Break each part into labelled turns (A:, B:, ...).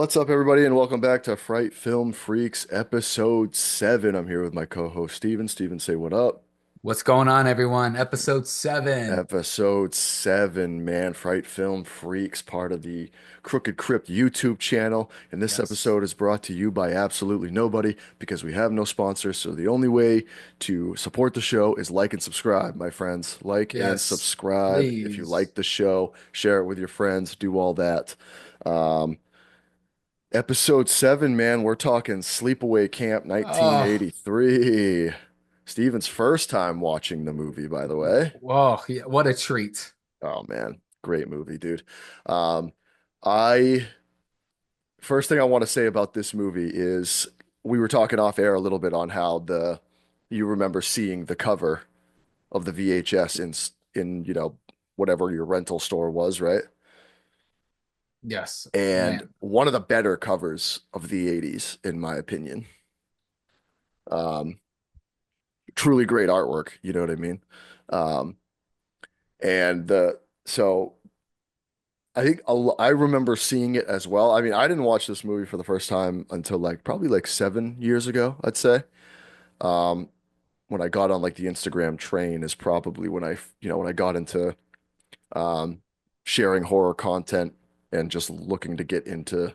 A: What's up, everybody, and welcome back to Fright Film Freaks episode 7. I'm here with my co-host Steven. Steven, say what up.
B: What's going on, everyone? Episode 7.
A: Episode 7, man. Fright Film Freaks, part of the Crooked Crypt YouTube channel. And this
B: Yes.
A: episode is brought to you by absolutely nobody because we have no sponsors. So the only way to support the show is like and subscribe, my friends. Like and
B: Yes.
A: subscribe if you
B: Please.
A: like the show. Share it with your friends. Do all that. Um, Episode 7, man, we're talking Sleepaway Camp
B: Oh,
A: 1983. Steven's first time watching the movie, by the way.
B: whoa. Yeah, what a treat.
A: Oh man, great movie, dude. Um, I First thing I want to say about this movie is we were talking off air a little bit on how the you remember seeing the cover of the VHS in whatever your rental store was, right?
B: Yes,
A: And
B: man.
A: one of the better covers of the 80s, in my opinion. Um, Truly great artwork, you know what I mean? Um, and the so I think I remember seeing it as well. I mean, I didn't watch this movie for the first time until like probably like 7 years ago, I'd say. Um, when I got on like the Instagram train is probably when when I got into um, sharing horror content and just looking to get into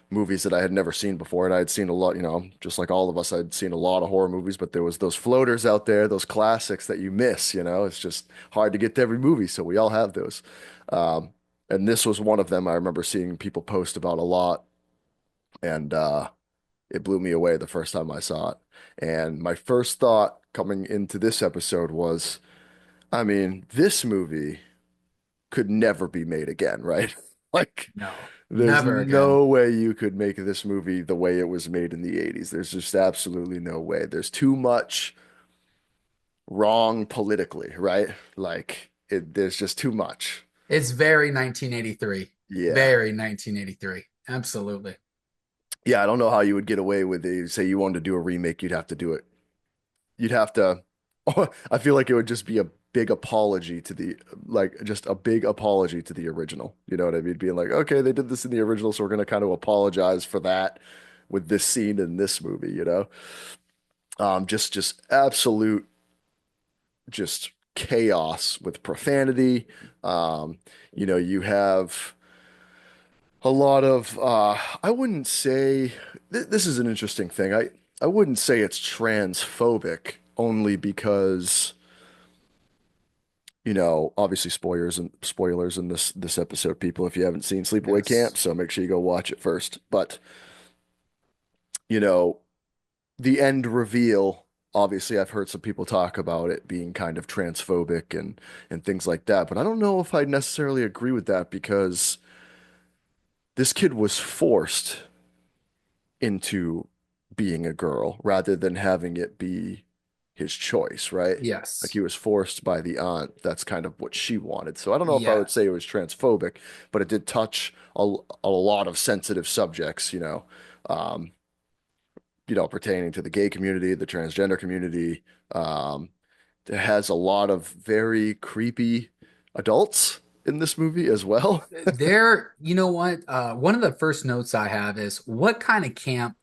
A: movies that I had never seen before. And I had seen a lot, just like all of us, I'd seen a lot of horror movies, but there was those floaters out there, those classics that you miss, It's just hard to get to every movie, so we all have those. Um, and this was one of them I remember seeing people post about a lot, and it blew me away the first time I saw it. And my first thought coming into this episode was, I mean, this movie could never be made again, right? Like,
B: No,
A: there's
B: never again.
A: no way you could make this movie the way it was made in the 80s. There's just absolutely no way. There's too much wrong politically, right? There's just too much.
B: It's very 1983.
A: Yeah.
B: Very 1983. Absolutely.
A: Yeah, I don't know how you would get away with it. Say you wanted to do a remake, you'd have to do it. You'd have to, I feel like it would just be a big apology to just a big apology to the original. You know what I mean? Being like, okay, they did this in the original, so we're going to kind of apologize for that with this scene in this movie. Just absolute, just chaos with profanity. Um, you have a lot of, I wouldn't say, this is an interesting thing. I wouldn't say it's transphobic only because obviously spoilers in this episode, people, if you haven't seen Sleepaway Camp,
B: Yes.
A: so make sure you go watch it first. But, you know, the end reveal, obviously I've heard some people talk about it being kind of transphobic and things like that, but I don't know if I necessarily agree with that because this kid was forced into being a girl rather than having it be his choice, right? Like
B: Yes.
A: he was forced by the aunt. That's kind of what she wanted. So I don't know if I
B: Yeah.
A: would say it was transphobic, but it did touch a lot of sensitive subjects, um, pertaining to the gay community, the transgender community. Um, it has a lot of very creepy adults in this movie as well.
B: You know what? One of the first notes I have is what kind of camp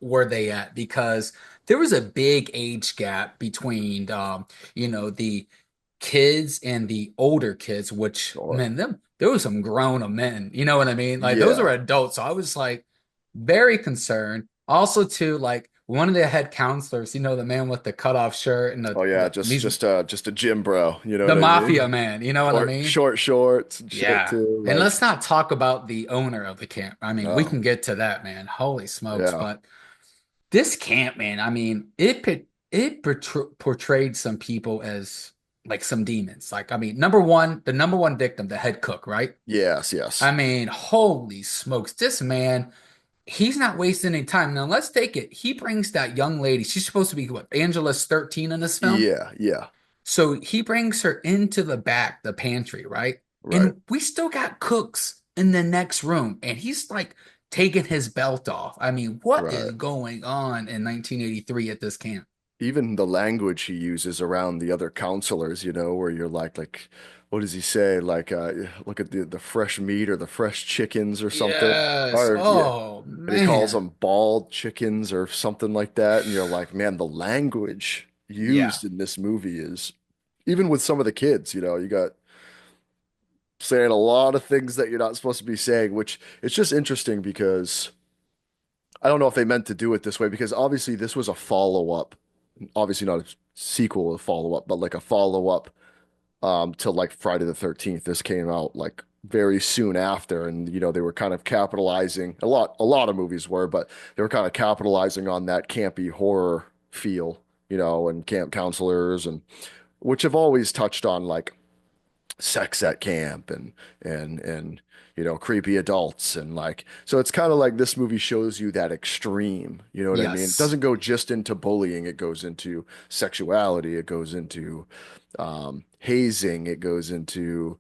B: were they at? Because there was a big age gap between, the kids and the older kids, which,
A: Sure.
B: man, there was some grown men. You know what I mean? Like those are
A: Yeah.
B: adults. So I was like very concerned. Also, too, like one of the head counselors, the man with the cutoff shirt and
A: Oh yeah, just
B: these
A: just a gym bro, you know
B: the
A: what I
B: mafia
A: mean?
B: man. You know what I
A: Short
B: mean?
A: short shorts and shit
B: Yeah.
A: too.
B: And let's
A: Like,
B: not talk about the owner of the camp. I mean, we
A: oh
B: can get to that, man. Holy smokes.
A: yeah,
B: But this camp, man, I mean, portrayed some people as like some demons. Like, I mean, the number one victim, the head cook, right?
A: yes,
B: I
A: yes,
B: mean, holy smokes. This man, he's not wasting any time. Now, let's take it. He brings that young lady. She's supposed to be what, Angela's 13 in this film?
A: yeah, yeah,
B: So he brings her into the back, the pantry, right?
A: right.
B: And we still got cooks in the next room, and he's like taking his belt off. I mean, what is
A: Right.
B: going on in 1983 at this camp?
A: even the language he uses around the other counselors, where you're like, what does he say? Like, look at the fresh meat or the fresh chickens or something.
B: Yes.
A: Or yeah,
B: Oh
A: and he calls
B: man.
A: them bald chickens or something like that. And you're like, man, the language
B: Yeah.
A: used in this movie is even with some of the kids, you got saying a lot of things that you're not supposed to be saying, which it's just interesting because I don't know if they meant to do it this way because obviously this was a follow-up, obviously not a sequel, a follow-up, but like a follow-up to like Friday the 13th. This came out like very soon after, and they were kind of capitalizing a lot of movies were, but they were kind of capitalizing on that campy horror feel, and camp counselors and which have always touched on like sex at camp and creepy adults and like so it's kind of like this movie shows you that extreme, you know what I mean? It
B: Yes.
A: doesn't go just into bullying, it goes into sexuality, it goes into hazing, it goes into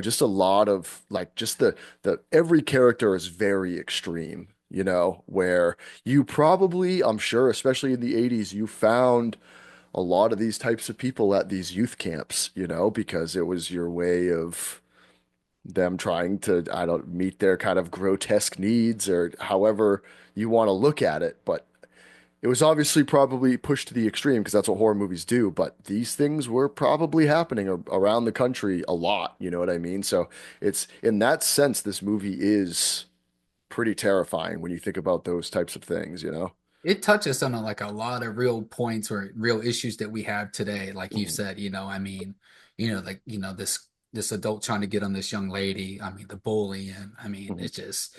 A: just a lot of like just the every character is very extreme, where you probably, I'm sure, especially in the 80s, you found a lot of these types of people at these youth camps, because it was your way of them trying to, I don't meet their kind of grotesque needs or however you want to look at it. But it was obviously probably pushed to the extreme because that's what horror movies do. But these things were probably happening around the country a lot. You know what I mean? So it's in that sense, this movie is pretty terrifying when you think about those types of things.
B: It touches on like a lot of real points or real issues that we have today. Like you
A: Mhm.
B: said, I mean, like, this adult trying to get on this young lady. I mean, the bullying. I mean,
A: Mhm.
B: it's just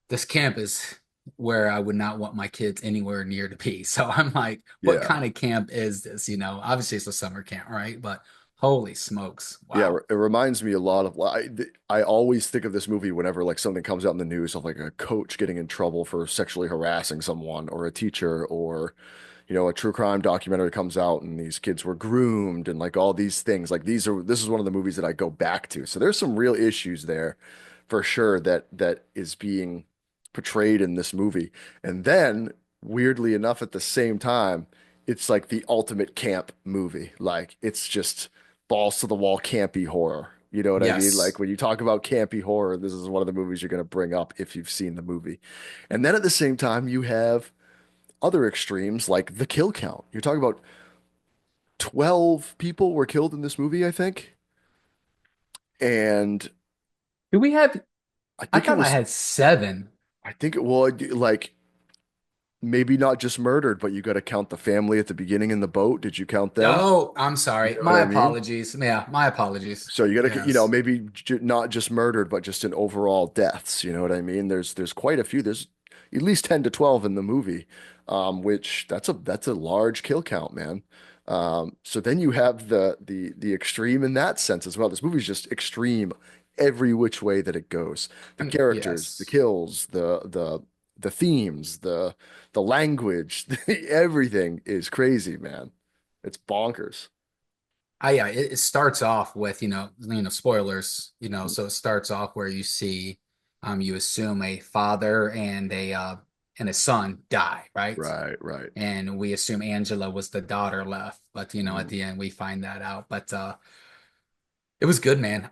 B: this camp is where I would not want my kids anywhere near to be. So I'm like, what
A: Yeah.
B: kind of camp is this? Obviously it's a summer camp, right? But holy smokes.
A: Yeah,
B: Wow.
A: it reminds me a lot of I always think of this movie whenever like something comes out in the news of like a coach getting in trouble for sexually harassing someone or a teacher or a true crime documentary comes out and these kids were groomed and like all these things. Like this is one of the movies that I go back to. So there's some real issues there for sure that is being portrayed in this movie. And then weirdly enough at the same time, it's like the ultimate camp movie. Like it's just balls to the wall campy horror. You know what I mean? Like
B: Yes.
A: when you talk about campy horror, this is one of the movies you're going to bring up if you've seen the movie. And then at the same time, you have other extremes like the kill count. You're talking about 12 people were killed in this movie, I think. And
B: Do we have,
A: I
B: I
A: think it
B: thought I
A: was,
B: had seven.
A: I think it was like maybe not just murdered, but you got to count the family at the beginning in the boat. Did you count them?
B: Oh, I'm
A: You
B: sorry.
A: know what
B: My
A: I mean?
B: apologies. Yeah, my apologies.
A: So you got to,
B: Yes.
A: maybe not just murdered, but just in overall deaths. You know what I mean? There's quite a few. There's at least 10 to 12 in the movie, which that's a large kill count, man. So then you have the extreme in that sense as well. This movie's just extreme every which way that it goes. The characters, the
B: Yes.
A: kills, the themes, the language, everything is crazy, man. It's bonkers.
B: Yeah, it starts off with, spoilers, so it starts off where you see, you assume a father and a son die, right?
A: Right, right.
B: And we assume Angela was the daughter left, but at
A: Mhm.
B: the end we find that out. But it was good, man.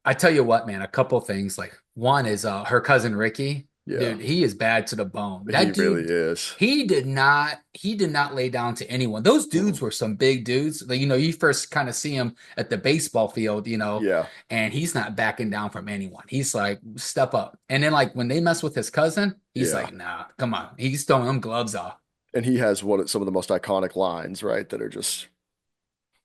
B: I tell you what, man, a couple things. Like one is her cousin Ricky.
A: Yeah.
B: Dude, he is bad to the bone.
A: He
B: That
A: really
B: dude,
A: is.
B: he did not lay down to anyone. Those
A: Mm.
B: dudes were some big dudes. Like, you first kind of see him at the baseball field,
A: Yeah.
B: and he's not backing down from anyone. He's like, step up. And then like when they mess with his cousin, he's
A: Yeah.
B: like, nah, come on. He's throwing them gloves off.
A: And he has some of the most iconic lines, right? That are just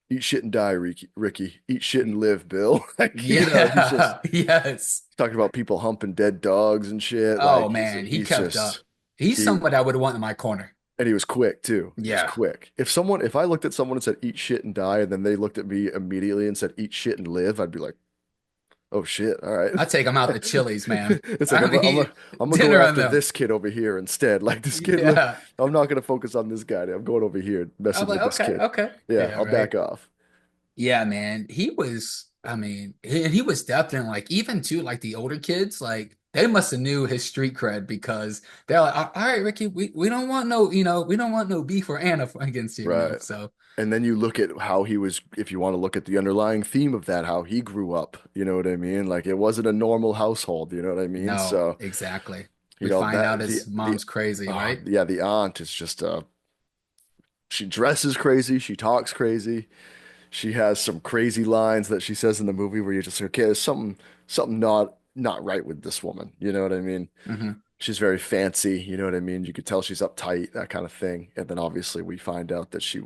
A: eat shit and die, Ricky. Ricky. Eat shit and live, Bill. Like, he's just
B: Yeah, yes.
A: talking about people humping dead dogs and shit.
B: Oh
A: Like
B: man, he
A: he's
B: kept
A: just
B: up. He's
A: he
B: somebody I would want in my corner.
A: and he was quick too. He was
B: Yeah,
A: quick. If I looked at someone and said eat shit and die, and then they looked at me immediately and said eat shit and live, I'd be like, oh shit, all right.
B: I take him out to Chili's, man.
A: It's like
B: I mean,
A: I'm gonna go
B: dinner on
A: after
B: them.
A: this kid over here instead. Like this kid,
B: Yeah,
A: I'm not gonna focus on this guy. I'm going over here
B: I'm
A: messing
B: like,
A: with this
B: okay,
A: kid.
B: okay,
A: Yeah,
B: yeah,
A: I'll
B: right.
A: back off.
B: Yeah, man. He was. I mean, he was definitely like even to like the older kids, like. they must have knew his street cred because they're like, all right, Ricky, we don't want no, we don't want no beef or Anna against you.
A: Right.
B: So
A: And then you look at how he was, if you want to look at the underlying theme of that, how he grew up, you know what I mean? Like it wasn't a normal household, you know what I mean?
B: no,
A: So,
B: exactly.
A: you
B: We
A: know,
B: find
A: that
B: out his
A: the
B: mom's crazy,
A: oh,
B: right?
A: yeah, the aunt is just she dresses crazy, she talks crazy. She has some crazy lines that she says in the movie where you're just like, okay, there's something not right with this woman, you know what I mean?
B: Hmm.
A: She's very fancy, you know what I mean? You could tell she's uptight, that kind of thing. And then obviously we find out that she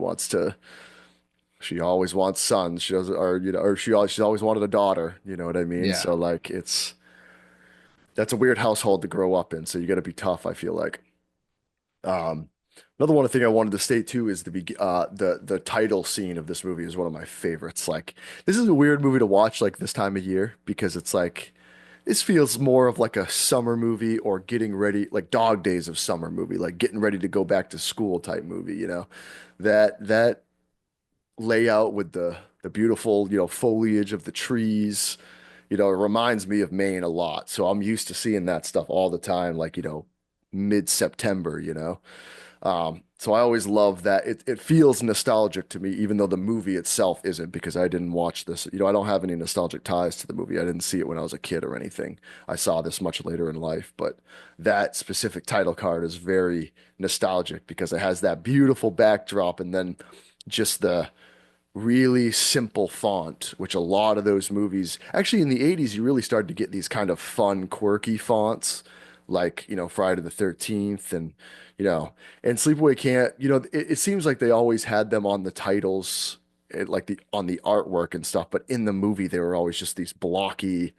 A: always wants sons. She doesn't, or you know, or she's always wanted a daughter. You know what I mean?
B: Yeah.
A: So like, that's a weird household to grow up in. So you got to be tough. I feel like. Um, Another one thing I wanted to state too is the title scene of this movie is one of my favorites. Like, this is a weird movie to watch like this time of year because it's like this feels more of like a summer movie or getting ready, like Dog Days of summer movie, like getting ready to go back to school type movie. You know, that layout with the beautiful, foliage of the trees. It reminds me of Maine a lot. So I'm used to seeing that stuff all the time, like, mid-September. So I always love that. It feels nostalgic to me, even though the movie itself isn't, because I didn't watch this. I don't have any nostalgic ties to the movie. I didn't see it when I was a kid or anything. I saw this much later in life, but that specific title card is very nostalgic because it has that beautiful backdrop and then just the really simple font, which a lot of those movies, actually in the 80s, you really started to get these kind of fun, quirky fonts, like, Friday the 13th you know, and Sleepaway Camp, it seems like they always had them on the titles, like on the artwork and stuff, but in the movie, they were always just these blocky,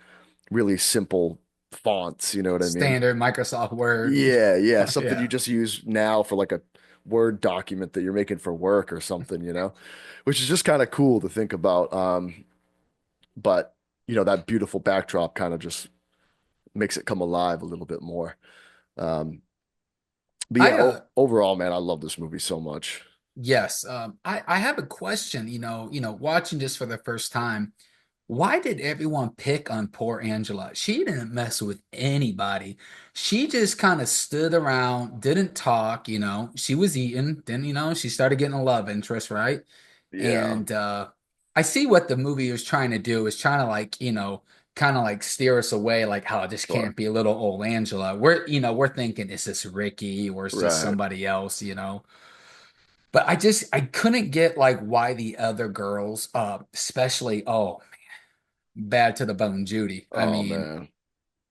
A: really simple fonts, you know what I mean?
B: Standard Microsoft Word.
A: Yeah, yeah, something you
B: Yeah.
A: just use now for like a Word document that you're making for work or something, which is just kind of cool to think about. But that beautiful backdrop kind of just makes it come alive a little bit more. Um, but yeah,
B: I
A: overall, man, I love this movie so much.
B: Yes, I have a question, watching this for the first time. Why did everyone pick on poor Angela? She didn't mess with anybody. She just kind of stood around, didn't talk, She was eating, then, she started getting a love interest, right?
A: Yeah,
B: And I see what the movie was trying to do, is trying to like, kind of like steer us away, like, oh, this
A: sure.
B: can't be little old Angela. We're thinking, is this Ricky or is this
A: Right.
B: somebody else? But I couldn't get like why the other girls, especially bad to the bone Judy.
A: Oh man.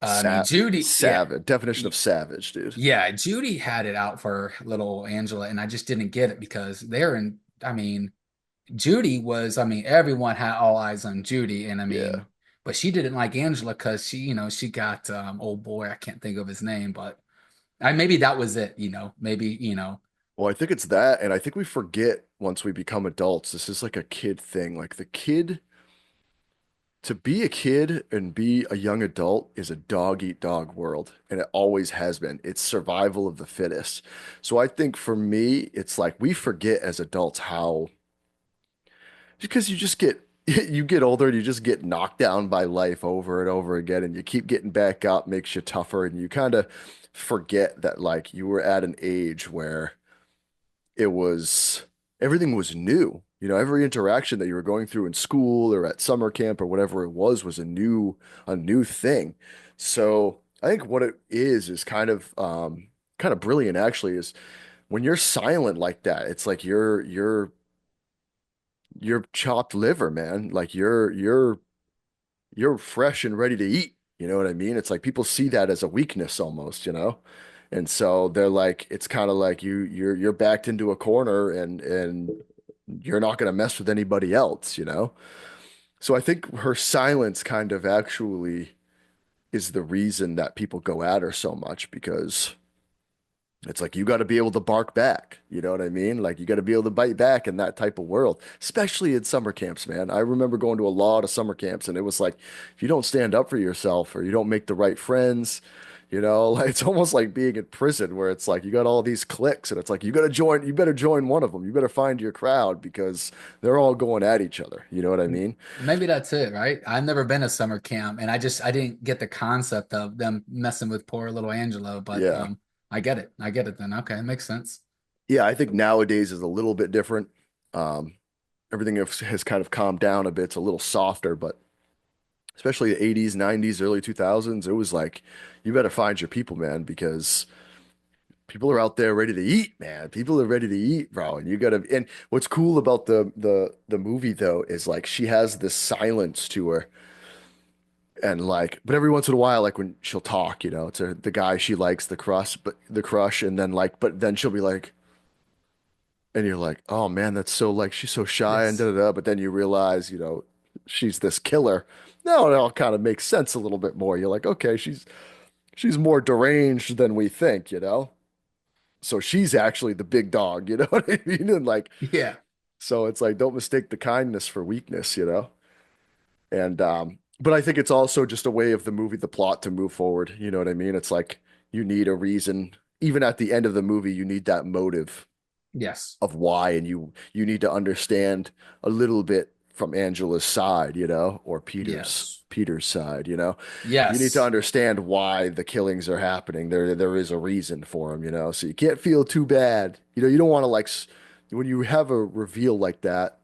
B: I mean Judy, yeah,
A: Savage. Definition
B: y-
A: of savage, dude.
B: yeah, Judy had it out for little Angela, and I just didn't get it because they're in. I mean, Judy was. I mean, everyone had all eyes on Judy, and I
A: Yeah.
B: mean, but she didn't like Angela because she got old boy. I can't think of his name, but maybe that was it. Maybe
A: Well, I think it's that, and I think we forget once we become adults, this is like a kid thing. Like the kid to be a kid and be a young adult is a dog eat dog world, and it always has been. It's survival of the fittest. So I think for me, it's like we forget as adults how because you just get you get older and you just get knocked down by life over and over again, and you keep getting back up, makes you tougher, and you kind of forget that like you were at an age where it was everything was new. Every interaction that you were going through in school or at summer camp or whatever it was a new thing. So I think what it is kind of brilliant actually is when you're silent like that, it's like you're chopped liver, man. Like you're fresh and ready to eat. You know what I mean? It's like people see that as a weakness almost. And so they're like, it's kind of like you're backed into a corner and you're not going to mess with anybody else. So I think her silence kind of actually is the reason that people go at her so much because it's like you got to be able to bark back. You know what I mean? Like you got to be able to bite back in that type of world, especially in summer camps, man. I remember going to a lot of summer camps and it was like if you don't stand up for yourself or you don't make the right friends, You know, like it's almost like being in prison where it's like you got all these cliques and it's like you better join one of them. You better find your crowd because they're all going at each other. You know what I mean?
B: Maybe that's it, right? I've never been to summer camp, and I didn't get the concept of them messing with poor little Angelo, but
A: Yeah.
B: I get it. I get it then. Okay, it makes sense.
A: Yeah, I think nowadays is a little bit different. Um, everything has kind of calmed down a bit. It's a little softer, but especially the 80s, 90s, early 2000s, it was like you better find your people, man, because people are out there ready to eat, man. People are ready to eat, bro. And you gotta, and what's cool about the movie though is like she has this silence to her. And like, but every once in a while, like when she'll talk, you know, to the guy she likes, the crush, and then like, but then she'll be like, and you're like, oh man, that's so like she's so shy and da
B: Yes.
A: da da. But then you realize, you know, she's this killer. Now it all kind of makes sense a little bit more. You're like, okay, she's more deranged than we think, you know? So she's actually the big dog, you know what I mean? And like,
B: Yeah.
A: so it's like, don't mistake the kindness for weakness, you know? And, but I think it's also just a way of the movie, the plot to move forward. You know what I mean? It's like you need a reason. Even at the end of the movie, you need that motive
B: Yes.
A: of why, and you need to understand a little bit from Angela's side, you know, or
B: Yes.
A: Peter's side, you know. You need to
B: Yes.
A: understand why the killings are happening. There is a reason for them, you know. So you can't feel too bad. You know, you don't want to like when you have a reveal like that,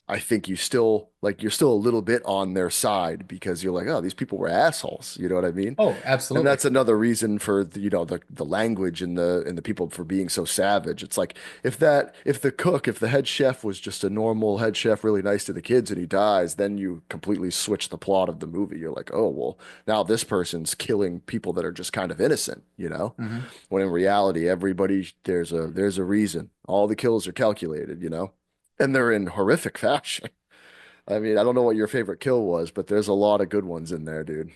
A: I think you still like you're still a little bit on their side because you're like, oh, these people were assholes. You know what I mean?
B: Oh,
A: And
B: absolutely.
A: that's another reason for the, you know, the language and the people for being so savage. It's like if the head chef was just a normal head chef, really nice to the kids, and he dies, then you completely switch the plot of the movie. You're like, oh well, now this person's killing people that are just kind of innocent, you know?
B: Hmm.
A: When in reality, everybody there's a reason. All the kills are calculated, you know? And they're in horrific fashion. I mean, I don't know what your favorite kill was, but there's a lot of good ones in there, dude.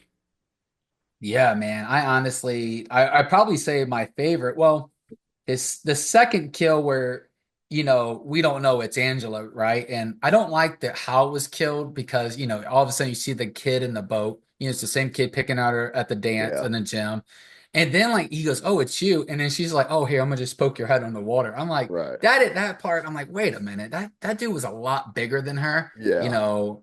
B: Yeah, man. I honestly, I probably say my favorite. Well, it's the second kill where, we don't know it's Angela, right? And I don't like that how it was killed because, all of a sudden you see the kid in the boat. It's the same kid picking out her at the dance
A: Yeah,
B: in the gym. And then like he goes, "Oh, it's you." And then she's like, "Oh, here, I'm gonna just poke your head on the water." I'm like,
A: right.
B: that part, I'm like, wait a minute, that dude was a lot bigger than her.
A: Yeah,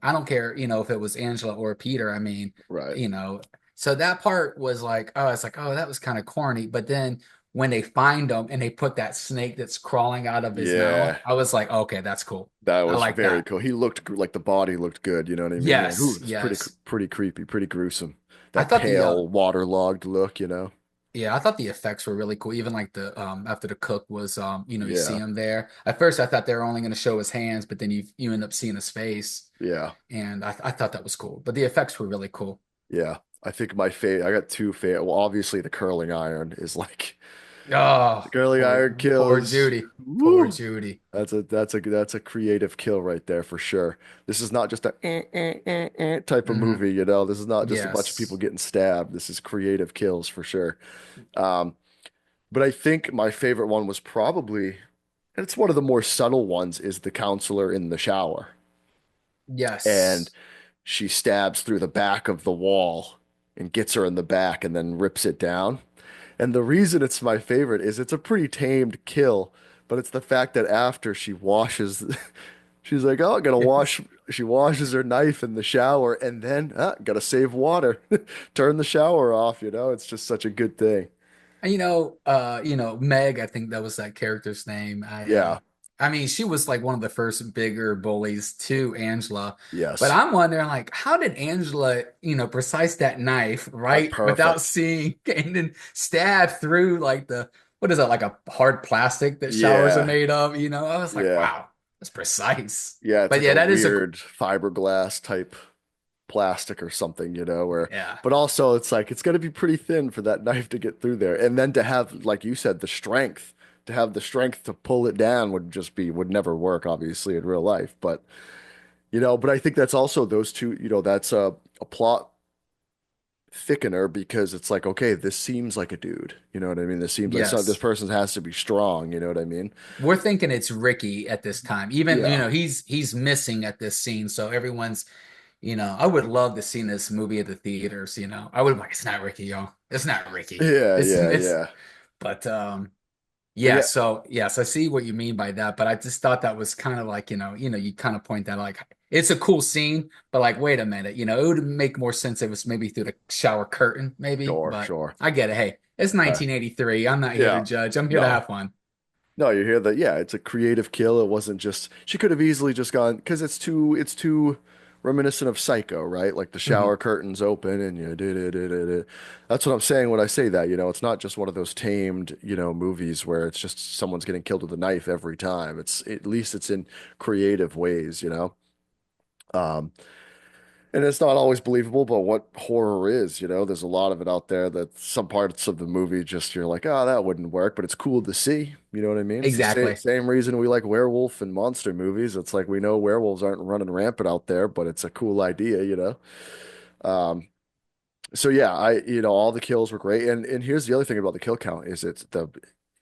B: I don't care, if it was Angela or Peter. I mean,
A: right.
B: you know, so that part was like, oh, it's like, oh, that was kind of corny. But then when they find him and they put that snake that's crawling out of his mouth,
A: Yeah,
B: I was like, okay, that's cool.
A: that
B: I
A: was
B: like
A: very
B: that.
A: cool. He looked like the body looked good, you know what I mean? You're like, ooh,
B: Yes,
A: it's
B: yes.
A: pretty creepy, pretty gruesome.
B: I
A: That
B: thought the
A: pale, waterlogged look, you know?
B: Yeah, I thought the effects were really cool. Even like the after the cook was you see
A: Yeah,
B: him there. At first I thought they were only going to show his hands, but then you end up seeing his face,
A: yeah,
B: and I thought that was cool. But the effects were really cool.
A: yeah. I think my favorite, I got two favorite. Well, obviously the curling iron is like the
B: Oh,
A: curling iron kill
B: poor
A: is
B: Judy. Poor
A: woo.
B: Judy.
A: That's a creative kill right there for sure. This is not just a type of
B: Hmm.
A: movie, you know. This is not just a bunch of people
B: Yes.
A: getting stabbed. This is creative kills for sure. Um, but I think my favorite one was probably, and it's one of the more subtle ones, is the counselor in the shower. And
B: Yes.
A: she stabs through the back of the wall and gets her in the back and then rips it down. And the reason it's my favorite is it's a pretty tamed kill, but it's the fact that after she washes, she's like, oh, I'm gonna
B: Yes.
A: wash. She washes her knife in the shower and then, gotta save water. Turn the shower off, you know? It's just such a good thing.
B: And Meg, I think that was that character's name.
A: Yeah.
B: I mean, she was like one of the first bigger bullies to Angela. But
A: Yes.
B: I'm wondering, like, how did Angela, precise that knife, right? Without
A: Perfect.
B: seeing and then stab through like what is that, like a hard plastic that showers are
A: Yeah.
B: made of? I was like,
A: Yeah.
B: wow, that's precise.
A: Yeah. It's
B: But
A: like
B: yeah,
A: a
B: that is
A: weird fiberglass type plastic or something, you know, where,
B: yeah.
A: but also it's like, it's going to be pretty thin for that knife to get through there. And then to have, like you said, to have the strength to pull it down would never work, obviously, in real life. But, you know, but I think that's also those two, you know, that's a plot thickener because it's like, okay, this seems like a dude. You know what I mean? This seems like this
B: Yes.
A: person has to be strong. You know what I mean?
B: We're thinking it's Ricky at this time. Even,
A: Yeah.
B: he's missing at this scene, so everyone's I would love to see this movie at the theaters. I would like, it's not Ricky, yo. It's not Ricky.
A: Yeah,
B: It's
A: yeah,
B: it's
A: yeah.
B: but
A: But
B: yeah,
A: yeah,
B: so yes, I see what you mean by that, but I just thought that was kind of like, you kind of point that like it's a cool scene, but like wait a minute, it would make more sense if it was maybe through the shower curtain, maybe,
A: sure,
B: but
A: sure.
B: I get it. Hey, it's
A: Uh,
B: 1983. I'm not here to
A: yeah.
B: judge. I'm here to
A: No.
B: have fun.
A: No, you hear that? Yeah, it's a creative kill. It wasn't just she could have easily just gone because it's too reminiscent of Psycho, right? Like the
B: Mhm.
A: shower curtains open and you did. That's what I'm saying when I say that, it's not just one of those tamed, movies where it's just someone's getting killed with a knife every time. It's at least it's in creative ways. Um, and it's not always believable, but what horror is, there's a lot of it out there that some parts of the movie just you're like, oh, that wouldn't work, but it's cool to see. You know what I mean? It's the same,
B: Exactly.
A: same reason we like werewolf and monster movies. It's like we know werewolves aren't running rampant out there, but it's a cool idea. Um, so yeah, all the kills were great. And here's the other thing about the kill count is it's the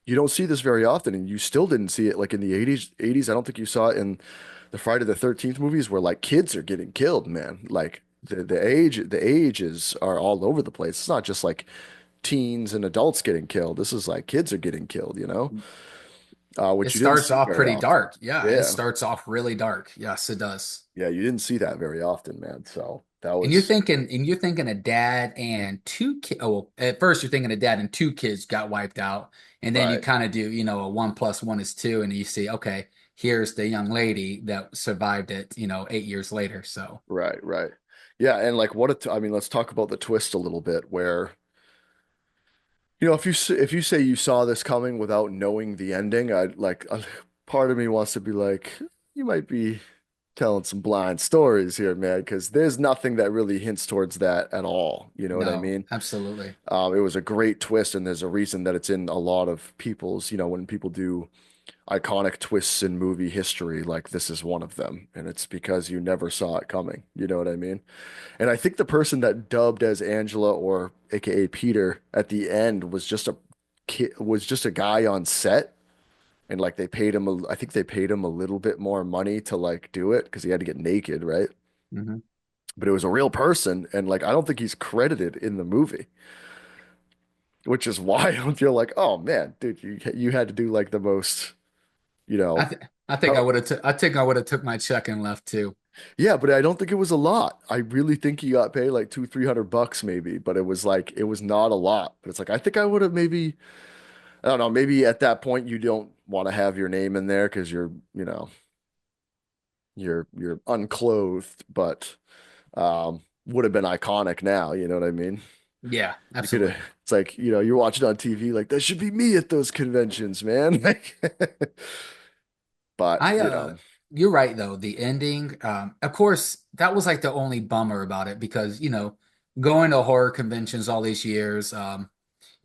A: you don't see this very often, and you still didn't see it like in the 80s. I don't think you saw it in the Friday the 13th movies where like kids are getting killed, man. Like the ages are all over the place. It's not just like teens and adults getting killed. This is like kids are getting killed,
B: It
A: which you didn't
B: starts
A: see
B: off
A: very
B: pretty
A: often.
B: dark. Yeah, it
A: Yeah.
B: starts off really dark. Yes, it does.
A: Yeah, you didn't see that very often, man. So that
B: And you're
A: was
B: thinking, and you're thinking a dad and two kids. Oh, well, at first you're thinking a dad and two kids got wiped out, and then you
A: right.
B: kind of do, a 1+1 is 2, and you see, okay, here's the young lady that survived it, 8 years later. So
A: Right, right. Yeah, and like I mean, let's talk about the twist a little bit where, if you say you saw this coming without knowing the ending, I'd like part of me wants to be like, you might be telling some blind stories here, man, because there's nothing that really hints towards that at all. You know what I
B: no,
A: mean?
B: absolutely.
A: It was a great twist, and there's a reason that it's in a lot of when people do iconic twists in movie history, like this is one of them, and it's because you never saw it coming. You know what I mean? And I think the person that dubbed as Angela or AKA Peter at the end was just a kid, was just a guy on set. And like they paid him, I think they paid him a little bit more money to like do it because he had to get naked, right?
B: Hmm.
A: But it was a real person, and like I don't think he's credited in the movie, which is why I don't feel like, oh man, dude, you had to do like the most, you
B: I
A: know,
B: th I think I
A: how,
B: would have. I think I would have took my check and left too.
A: yeah, but I don't think it was a lot. I really think he got paid like 200-300 bucks maybe, but it was like it was not a lot. But it's like I think I would have maybe I don't know, maybe at that point you don't want to have your name in there because you're unclothed, but would have been iconic now, you know what I mean?
B: Yeah,
A: You could have
B: absolutely.
A: it's like, you're watching on TV like that should be me at those conventions, man. Like but,
B: I You're right though. The ending, of course, that was like the only bummer about it because, going to horror conventions all these years,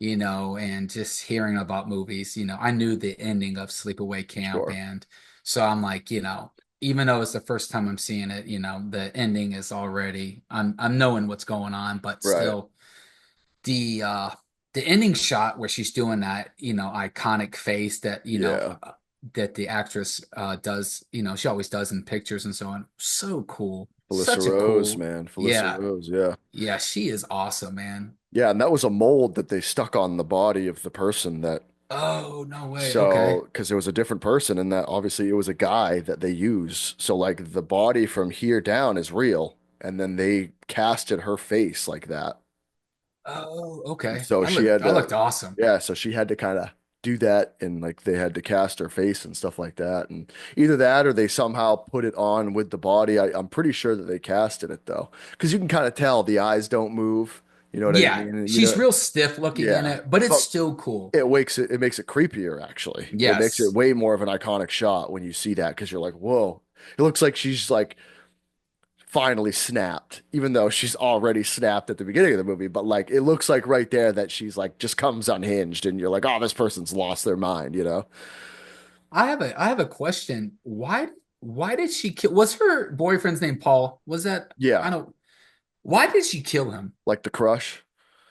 B: and just hearing about movies, I knew the ending of Sleepaway Camp,
A: sure.
B: and so I'm like, even though it's the first time I'm seeing it, the ending is already I'm knowing what's going on, but
A: Right.
B: still the uh the ending shot where she's doing that, iconic face that,
A: Yeah.
B: that the actress does, she always does in pictures and so on. So cool.
A: Felissa
B: Such a
A: Rose,
B: cool.
A: man. Felissa
B: Yeah.
A: Rose, yeah.
B: Yeah, she is awesome, man.
A: Yeah, and that was a mold that they stuck on the body of the person that
B: Oh, no way. Okay.
A: so because it was a different person and that obviously it was a guy that they use. So like the body from here down is real, and then they casted her face like that.
B: Oh,
A: And
B: okay.
A: so she had
B: That
A: to,
B: looked awesome.
A: yeah, so she had to kind of do that and like they had to cast her face and stuff like that. And either that or they somehow put it on with the body. I'm pretty sure that they casted it though, because you can kind of tell the eyes don't move. You know what I
B: Yeah,
A: mean?
B: she's real stiff looking in
A: Yeah.
B: it, but it's
A: But
B: still cool.
A: it makes it creepier actually. It makes it
B: Yes.
A: way more of an iconic shot when you see that because you're like, whoa. It looks like she's like finally snapped, even though she's already snapped at the beginning of the movie. But like, it looks like right there that she's like just comes unhinged, and you're like, oh, this person's lost their mind.
B: I have a question. Why did she kill? Was her boyfriend's name Paul? Was that I
A: Yeah,
B: don't why did she kill him?
A: like the crush.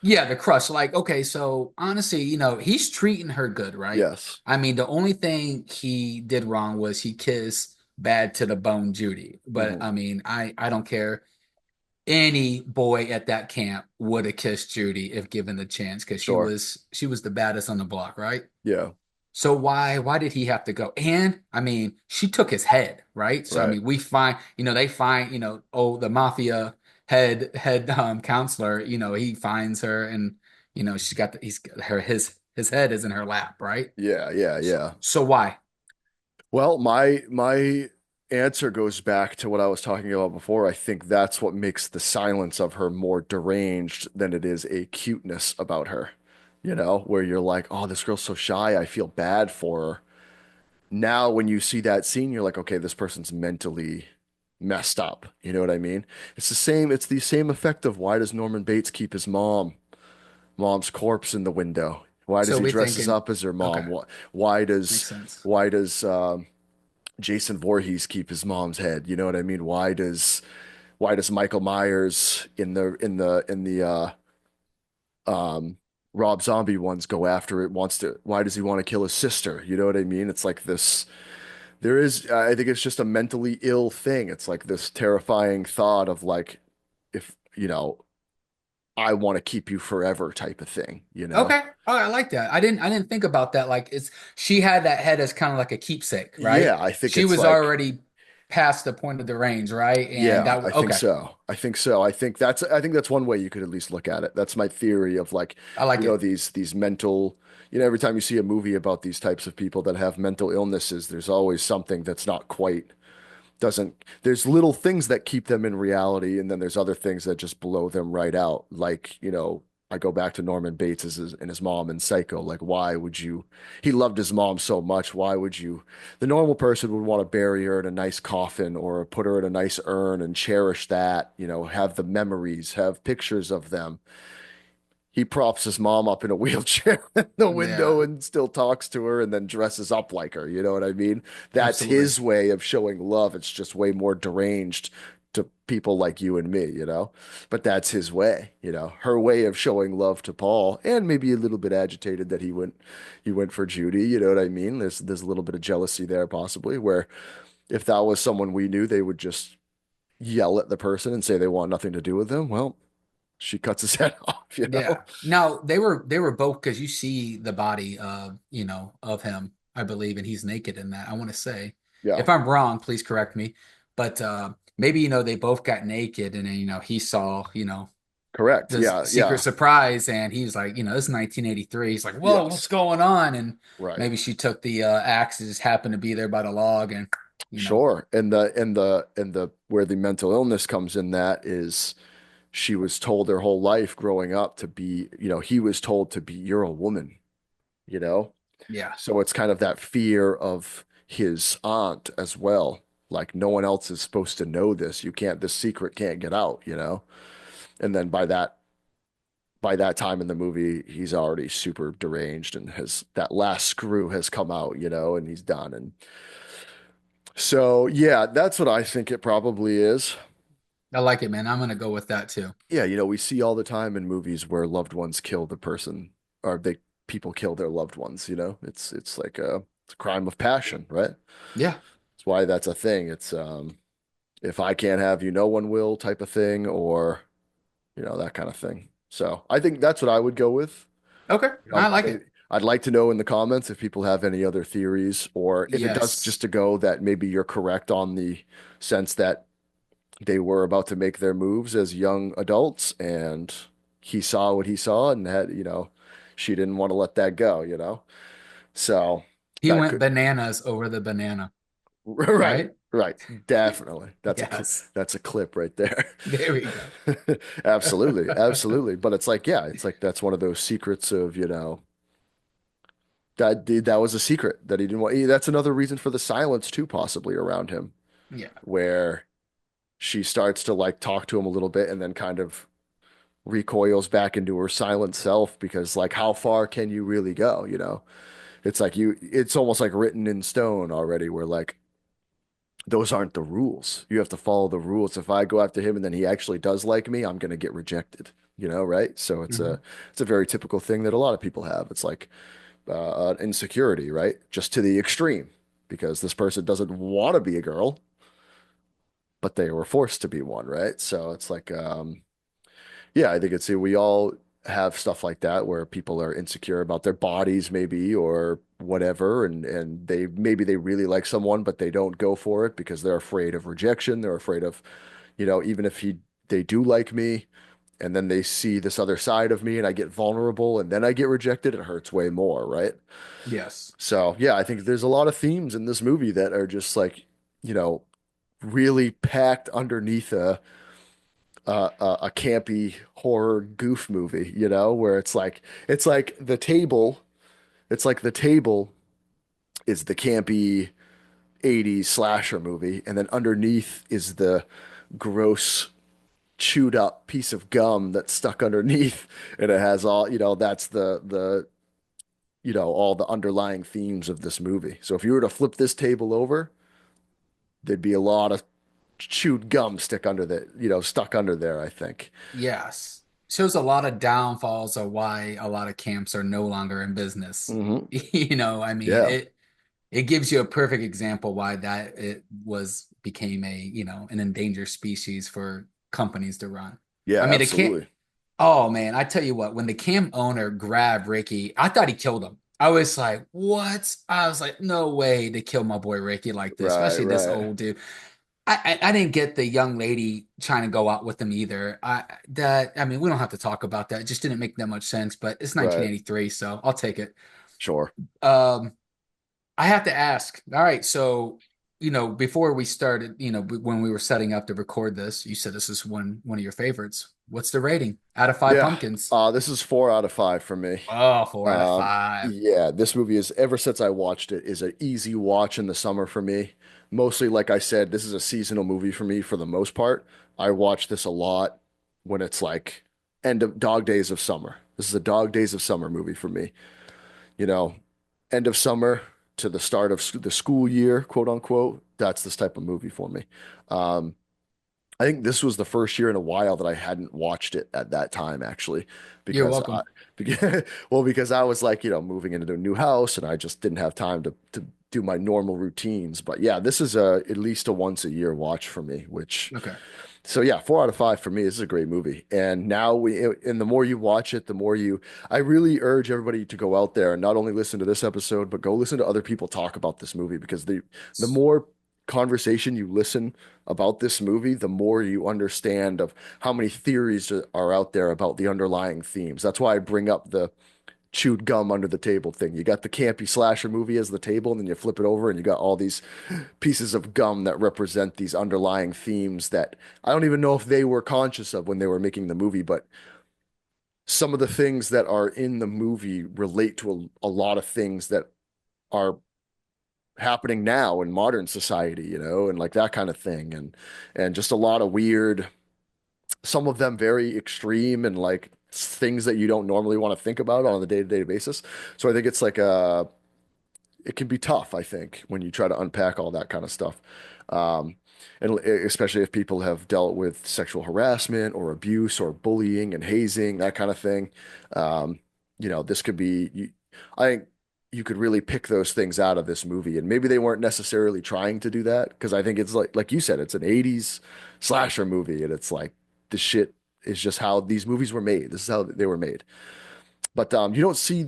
B: Yeah, the crush. Like, okay, so honestly, he's treating her good, right?
A: Yes.
B: I mean, the only thing he did wrong was he kissed bad to the bone Judy. But
A: Hmm.
B: I mean, I don't care. any boy at that camp would have kissed Judy if given the chance because
A: Sure.
B: she was the baddest on the block, right?
A: Yeah.
B: So why did he have to go? And I mean, she took his head, right? So I
A: Right.
B: mean, we find, they find, oh, the mafia head counselor, he finds her and she's got he's her his head is in her lap, right?
A: Yeah. Yeah. Yeah.
B: So why?
A: Well, my answer goes back to what I was talking about before. I think that's what makes the silence of her more deranged than it is a cuteness about her. Where you're like, oh, this girl's so shy. I feel bad for her. Now, when you see that scene, you're like, okay, this person's mentally messed up. You know what I mean? It's the same effect of why does Norman Bates keep his mom's corpse in the window? Why does
B: So
A: he
B: we
A: dresses
B: thinking,
A: up as her mom?
B: okay,
A: Why
B: makes
A: does
B: sense.
A: why does Jason Voorhees keep his mom's head? You know what I mean? Why does Michael Myers in the Rob Zombie ones go after it? Why does he want to kill his sister? You know what I mean? It's like this. I think it's just a mentally ill thing. It's like this terrifying thought of like, if, I want to keep you forever type of thing, you know?
B: Okay. Oh, I like that. I didn't think about that. Like she had that head as kind of like a keepsake, right?
A: Yeah, I think
B: She
A: it's
B: was
A: like,
B: already past the point of the range, right? And
A: yeah,
B: that
A: I
B: was
A: think
B: okay.
A: so. I think that's one way you could at least look at it. That's my theory of like,
B: I like it.
A: these mental, every time you see a movie about these types of people that have mental illnesses, there's always something that's not quite doesn't there's little things that keep them in reality, and then there's other things that just blow them right out. Like, I go back to Norman Bates and his mom in Psycho. Like, why would you he loved his mom so much, why would you the normal person would want to bury her in a nice coffin or put her in a nice urn and cherish that, have the memories, have pictures of them. He props his mom up in a wheelchair in the
B: Yeah,
A: window and still talks to her and then dresses up like her. You know what I mean? That's
B: absolutely.
A: his way of showing love. It's just way more deranged to people like you and me. But that's his way. Her way of showing love to Paul, and maybe a little bit agitated that he went for Judy. You know what I mean? There's a little bit of jealousy there possibly, where if that was someone we knew, they would just yell at the person and say they want nothing to do with them. Well, she cuts his head off.
B: Yeah. Now they were both because you see the body of of him, I believe, and he's naked in that. I want to say,
A: Yeah.
B: if I'm wrong, please correct me. But maybe they both got naked, and then he saw
A: Correct.
B: the
A: Yeah,
B: secret
A: yeah,
B: surprise, and he's like, this is 1983. He's like, whoa, what's
A: yes,
B: going on? And
A: right.
B: maybe she took the axe, and just happened to be there by the log, and you know,
A: Sure. And the where the mental illness comes in, that is she was told her whole life growing up to be, he was told to be, you're a woman, you know?
B: yeah,
A: So it's kind of that fear of his aunt as well. Like, no one else is supposed to know this. This secret can't get out. And then by that time in the movie, he's already super deranged and that last screw has come out, and he's done. And so, yeah, that's what I think it probably is.
B: I like it, man. I'm gonna go with that too.
A: Yeah, we see all the time in movies where loved ones kill the person, or people kill their loved ones. It's like it's a crime of passion, right?
B: Yeah.
A: That's why that's a thing. It's if I can't have you, no one will type of thing, or that kind of thing. So I think that's what I would go with.
B: Okay, I like it.
A: I'd like to know in the comments if people have any other theories, or if it does just
B: Yes.
A: to go that maybe you're correct on the sense that they were about to make their moves as young adults, and he saw what he saw and she didn't want to let that go. So
B: He
A: that
B: went
A: could,
B: bananas over the banana,
A: right,
B: right?
A: right, definitely.
B: Yes.
A: That's a clip right there.
B: There we go.
A: Absolutely, absolutely. But it's like, yeah, it's like that's one of those secrets of, that was a secret that he didn't want. That's another reason for the silence too, possibly around him,
B: Yeah.
A: where she starts to like talk to him a little bit and then kind of recoils back into her silent self, because like how far can you really go? It's like it's almost like written in stone already, where like those aren't the rules. You have to follow the rules. If I go after him and then he actually does like me, I'm gonna get rejected, right? So it's
B: Hmm.
A: a very typical thing that a lot of people have. It's like insecurity, right? Just to the extreme, because this person doesn't want to be a girl, but they were forced to be one, right? So it's like, yeah, I think it's we all have stuff like that where people are insecure about their bodies, maybe, or whatever, and they maybe they really like someone, but they don't go for it because they're afraid of rejection. They're afraid of, even if they do like me, and then they see this other side of me, and I get vulnerable, and then I get rejected, it hurts way more, right?
B: Yes.
A: So yeah, I think there's a lot of themes in this movie that are just like, you know, really packed underneath a campy horror goof movie, where it's like the table is the campy 80s slasher movie, and then underneath is the gross chewed up piece of gum that's stuck underneath, and it has all, that's the all the underlying themes of this movie. So if you were to flip this table over, there'd be a lot of chewed gum stuck under there, I think.
B: Yes. Shows a lot of downfalls of why a lot of camps are no longer in business.
A: Hmm.
B: I mean,
A: Yeah.
B: it gives you a perfect example why that it was became a, an endangered species for companies to run.
A: Yeah,
B: I mean, it can't.
A: absolutely.
B: Oh man, I tell you what, when the camp owner grabbed Ricky, I thought he killed him. I was like, what? I was like, no way to kill my boy Ricky like this,
A: Right,
B: especially this
A: right,
B: old dude. I didn't get the young lady trying to go out with him either. I mean, we don't have to talk about that. It just didn't make that much sense, but it's
A: right.
B: 1983, so I'll take it.
A: Sure.
B: Um, I have to ask. All right, so before we started, when we were setting up to record this, you said this is one of your favorites. What's the rating out of five
A: Yeah.
B: pumpkins?
A: This is 4 out of 5 for me.
B: Oh, 4 out of 5.
A: Yeah, this movie is ever since I watched it is an easy watch in the summer for me. Mostly, like I said, this is a seasonal movie for me for the most part. I watch this a lot when it's like end of dog days of summer. This is a dog days of summer movie for me. You know, End of summer to the start of the school year, quote unquote. That's this type of movie for me. Um, I think this was the first year in a while that I hadn't watched it at that time, actually,
B: You're
A: because
B: welcome.
A: because I was like, moving into a new house and I just didn't have time to do my normal routines. But yeah, this is at least a once a year watch for me, which
B: Okay.
A: so yeah, 4 out of 5 for me. This is a great movie. And now and the more you watch it, the more I really urge everybody to go out there and not only listen to this episode, but go listen to other people talk about this movie because the more conversation you listen about this movie, the more you understand of how many theories are out there about the underlying themes. That's why I bring up the chewed gum under the table thing. You got the campy slasher movie as the table, and then you flip it over and you got all these pieces of gum that represent these underlying themes that I don't even know if they were conscious of when they were making the movie, but some of the things that are in the movie relate to a lot of things that are happening now in modern society, and like that kind of thing. And just a lot of weird, some of them very extreme and like things that you don't normally want to think about on a day-to-day basis. So I think it's like it can be tough, I think, when you try to unpack all that kind of stuff. Um, and especially if people have dealt with sexual harassment or abuse or bullying and hazing, that kind of thing. Um, this could be, I think you could really pick those things out of this movie. And maybe they weren't necessarily trying to do that because I think it's like you said, it's an 80s slasher movie. And it's like the shit is just how these movies were made. This is how they were made. But you don't see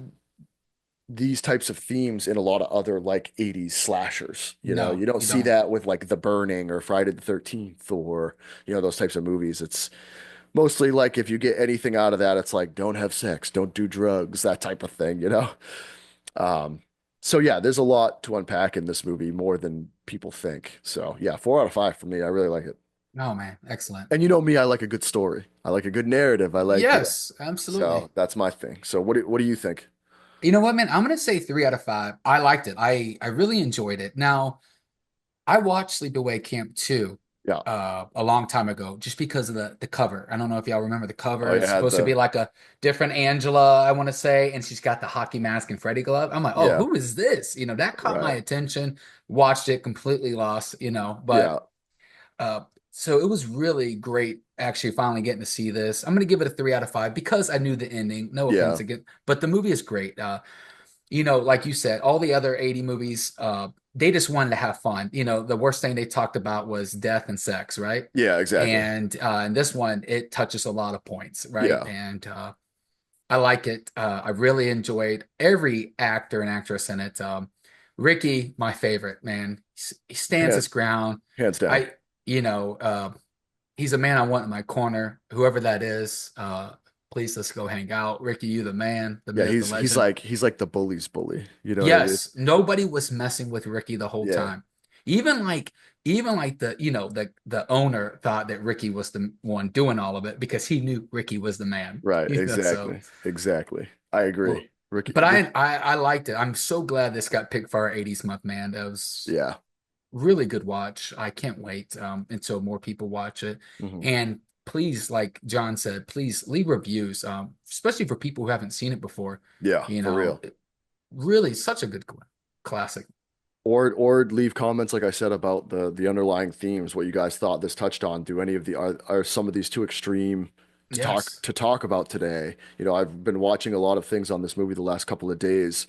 A: these types of themes in a lot of other like 80s slashers.
B: No,
A: You don't
B: you
A: see
B: don't.
A: that with like The Burning or Friday the 13th or, those types of movies. It's mostly like if you get anything out of that, it's like don't have sex, don't do drugs, that type of thing. Um, so yeah, there's a lot to unpack in this movie more than people think. So yeah, 4 out of 5 for me. I really like it.
B: Oh man, excellent.
A: And you know me, I like a good story. I like a good narrative. I like,
B: Yes,
A: so
B: absolutely.
A: that's my thing. So what do you think?
B: You know what, man? I'm gonna say 3 out of 5. I liked it. I really enjoyed it. Now, I watched Sleepaway Camp 2
A: Yeah.
B: a long time ago just because of the cover. I don't know if y'all remember the
A: Oh,
B: cover.
A: you
B: It's
A: had
B: supposed to be
A: the,
B: like a different Angela, I want to say, and she's got the hockey mask and Freddy glove. I'm like, oh,
A: yeah,
B: who is this? That caught my
A: right.
B: attention. Watched it, completely lost,
A: Yeah.
B: uh, so it was really great actually finally getting to see this. I'm gonna give it a 3 out of 5 because I knew the ending. No offense
A: Yeah.
B: again, but the movie is great. Like you said, all the other 80 movies, they just wanted to have fun. The worst thing they talked about was death and sex, right?
A: Yeah, exactly.
B: And in this one, it touches a lot of points, right?
A: Yeah.
B: And I like it. I really enjoyed every actor and actress in it. Ricky, my favorite, man. He stands
A: Hand,
B: his ground.
A: hands down.
B: I, you know, he's a man I want in my corner. Whoever that is, please let's go hang out. Ricky, you the man, the
A: Yeah,
B: myth, the legend.
A: he's like the bully's bully. You know what I mean?
B: Yes, nobody was messing with Ricky the whole
A: Yeah.
B: time. Even like even like the owner thought that Ricky was the one doing all of it because he knew Ricky was the man.
A: Right.
B: So
A: Exactly. Exactly. I agree.
B: well,
A: Ricky,
B: but
A: Rick,
B: I liked it. I'm so glad this got picked for our 80s month, man. That was
A: yeah.
B: really good watch. I can't wait until more people watch it.
A: Hmm.
B: And please, like John said, please leave reviews, especially for people who haven't seen it before.
A: Yeah,
B: You
A: for
B: know,
A: real.
B: really such a good classic.
A: Or leave comments like I said about the underlying themes, what you guys thought this touched on. Do any of the are some of these too extreme
B: Yes,
A: to talk about today? You know, I've been watching a lot of things on this movie the last couple of days,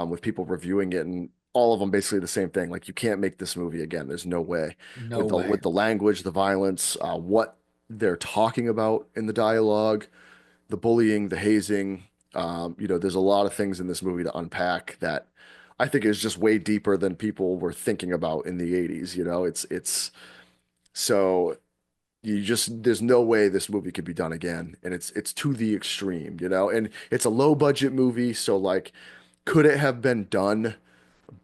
A: with people reviewing it, and all of them basically the same thing. Like you can't make this movie again. There's no way
B: no way.
A: with the language, the violence, what they're talking about in the dialogue, the bullying, the hazing. You know, there's a lot of things in this movie to unpack that I think is just way deeper than people were thinking about in the 80s. You know, it's so you just there's no way this movie could be done again, and it's to the extreme, you know, and it's a low budget movie, so like could it have been done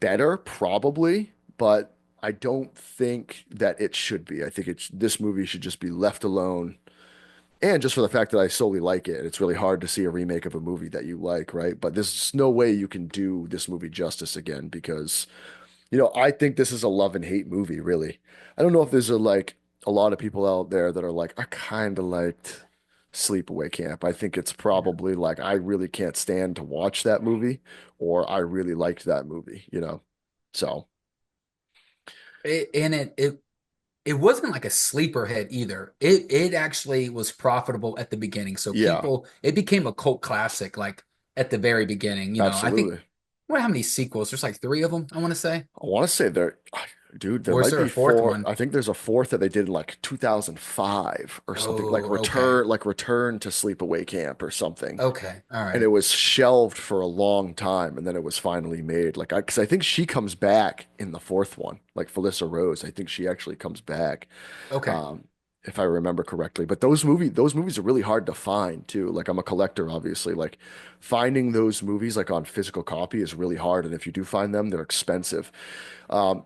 A: better? Probably, but I don't think that it should be. I think it's this movie should just be left alone, and just for the fact that I solely like it, it's really hard to see a remake of a movie that you like, right? But there's no way you can do this movie justice again because, you know, I think this is a love and hate movie, really. I don't know if there's a lot of people out there that are like, I kind of liked Sleepaway Camp. I think it's
B: Yeah.
A: probably like I really can't stand to watch that movie, or I really liked that movie, you know? So,
B: And it wasn't like a sleeper hit either. It actually was profitable at the beginning. So
A: yeah,
B: people it became a cult classic like at the very beginning. I think
A: absolutely.
B: what how many sequels? There's like three of them, I want to say.
A: I want to say there, dude, there
B: Or is
A: might
B: there a
A: be
B: fourth
A: four.
B: one?
A: I think there's a fourth that they did in like 2005 or something,
B: Oh, okay.
A: like Return to Sleepaway Camp or something.
B: Okay. All
A: And it
B: right.
A: was shelved for a long time, and then it was finally made. Because I think she comes back in the fourth one, like Felissa Rose. I think she actually comes back,
B: Okay.
A: um, if I remember correctly. But those movies are really hard to find too. Like I'm a collector, obviously. Like finding those movies like on physical copy is really hard, and if you do find them, they're expensive.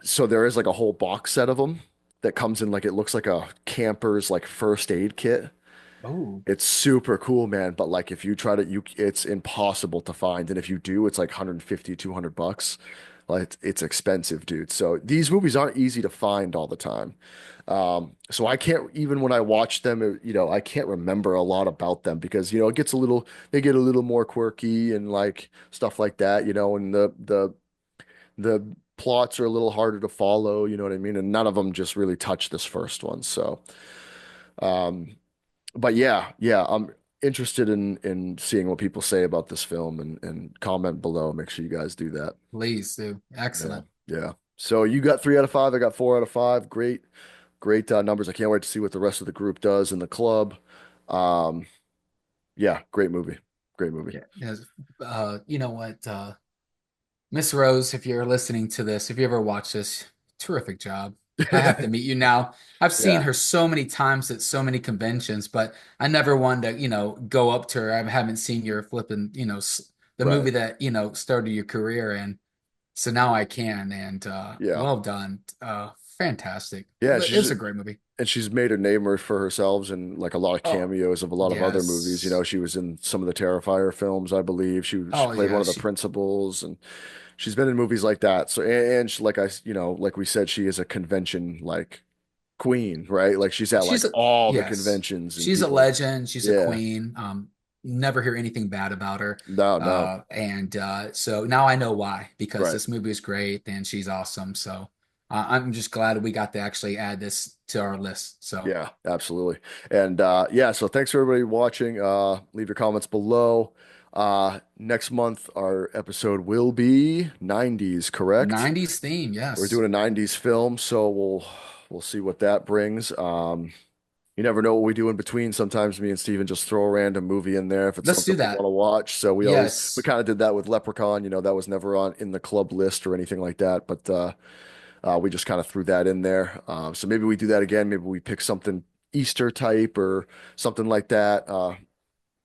A: So there is like a whole box set of them that comes in like it looks like a camper's like first aid kit.
B: Oh,
A: It's super cool, man. But like if you try to it's impossible to find. And if you do, it's like 150, $200. Like it's expensive, dude. So these movies aren't easy to find all the time. So I can't even when I watch them, you know, I can't remember a lot about them because, you know, they get a little more quirky and like stuff like that, you know, and the plots are a little harder to follow, you know what I mean? And none of them just really touch this first one. So, um, but yeah, I'm interested in seeing what people say about this film and comment below. Make sure you guys do that.
B: please do.
A: Yeah,
B: Excellent.
A: yeah. So you got 3 out of 5. I got 4 out of 5. Great numbers. I can't wait to see what the rest of the group does in the club. Um, yeah, great movie. Great movie.
B: Yeah. Yes. You know what? Miss Rose, if you're listening to this, if you ever watch this, terrific job. I have to meet you now. I've seen
A: Yeah,
B: her so many times at so many conventions, but I never wanted to, go up to her. I haven't seen your flipping, the
A: right.
B: movie that, started your career in. So now I can, and
A: Yeah.
B: well done. Fantastic.
A: Yeah,
B: It was a great movie.
A: she's made a name for herself and like a lot of
B: Oh,
A: cameos of a lot of other movies. You know,
B: yes.
A: she was in some of the Terrifier films, I believe. She
B: Oh,
A: played one
B: yeah.
A: of the principals, and she's been in movies like that. So and she, you know, like we said, she is a convention like queen, right? Like she's at
B: She's
A: like
B: a
A: all the
B: yes.
A: conventions and
B: She's a
A: people.
B: legend. She's a
A: Yeah,
B: queen. Never hear anything bad about her.
A: no,
B: And so now I know why, because
A: right.
B: this movie is great and she's awesome. So I'm just glad we got to actually add this to our list. So
A: Yeah, absolutely. And yeah, so thanks for everybody watching. Leave your comments below. Next month our episode will be 90s, correct?
B: 90s theme,
A: We're
B: yes.
A: doing a 90s film, so we'll see what that brings. You never know what we do in between. Sometimes me and Steven just throw a random movie in there if it's
B: Let's
A: something
B: do
A: we want
B: that.
A: to watch. So we
B: Yes.
A: kind of did that with Leprechaun. That was never on in the club list or anything like that, but we just kind of threw that in there. So maybe we do that again. Maybe we pick something Easter type or something like that.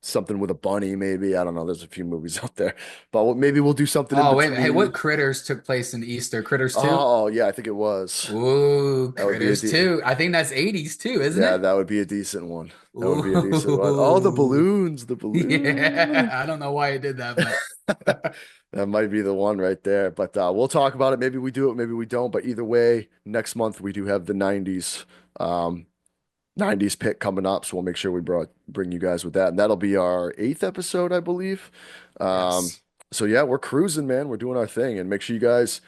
A: Something with a bunny, maybe. I don't know. There's a few movies out there, but maybe we'll do something in
B: Oh, wait. Hey, what
A: between.
B: Critters took place in Easter? Critters 2?
A: Oh, yeah, I think it was.
B: Ooh,
A: That would be a
B: Critters 2. I think that's 80s too, isn't
A: yeah,
B: it?
A: that would be a decent one. That would be a decent one. Oh,
B: Ooh.
A: the
B: Yeah.
A: balloons.
B: I don't know why I did that, but
A: That might be the one right there. But we'll talk about it. Maybe we do it, maybe we don't. But either way, next month we do have the 90s pick coming up. So we'll make sure we bring you guys with that. And that'll be our eighth episode, I believe. Um,
B: yes.
A: so yeah, we're cruising, man. We're doing our thing. And make sure you guys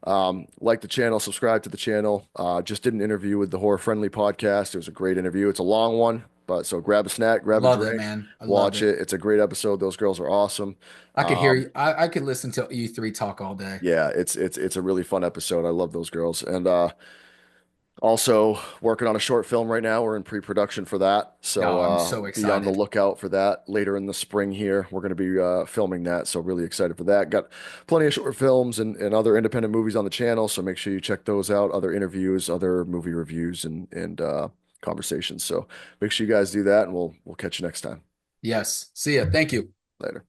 A: like the channel, subscribe to the channel. Just did an interview with the Horror Friendly podcast. It was a great interview. It's a long one, but so grab a snack, grab a
B: Love it,
A: drink,
B: man. I love
A: watch
B: it.
A: it. It's a great episode. Those girls are awesome.
B: I could hear
A: Um,
B: you. I could listen to you three talk all day.
A: yeah, it's a really fun episode. I love those girls. And also working on a short film right now. We're in pre-production for that. So
B: Oh, I'm so
A: be on the
B: excited.
A: lookout for that later in the spring here. We're going to be filming that. So really excited for that. Got plenty of short films and other independent movies on the channel. So make sure you check those out. Other interviews, other movie reviews and conversations. So make sure you guys do that and we'll catch you next time.
B: Yes. See ya. Thank you.
A: Later.